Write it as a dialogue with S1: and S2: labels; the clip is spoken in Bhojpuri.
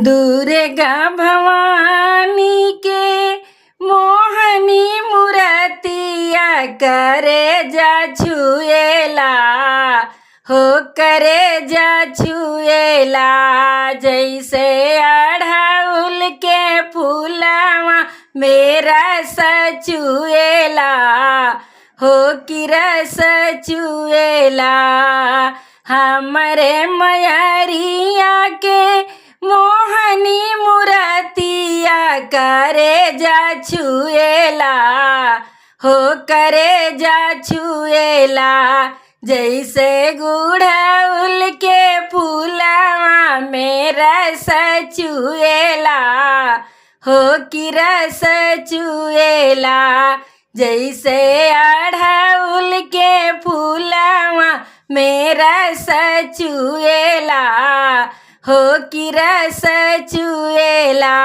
S1: दुर्गा भवानी के मोहनी मूर्तिया करे जा छुएला हो करे जा छुएला जैसे अढ़उल के फूलवा मेरा सचुएला हो कि रस चुएला हमरे मयरिया के मोहनी मूर्तिया करे जा छुएला हो करे जा छुएला जैसे गुड़उल के फूलवा में रस चुएला हो कि रस चुएला जैसे अढ़उल के फूलवा में रस चुएला हो कि रस चुएला।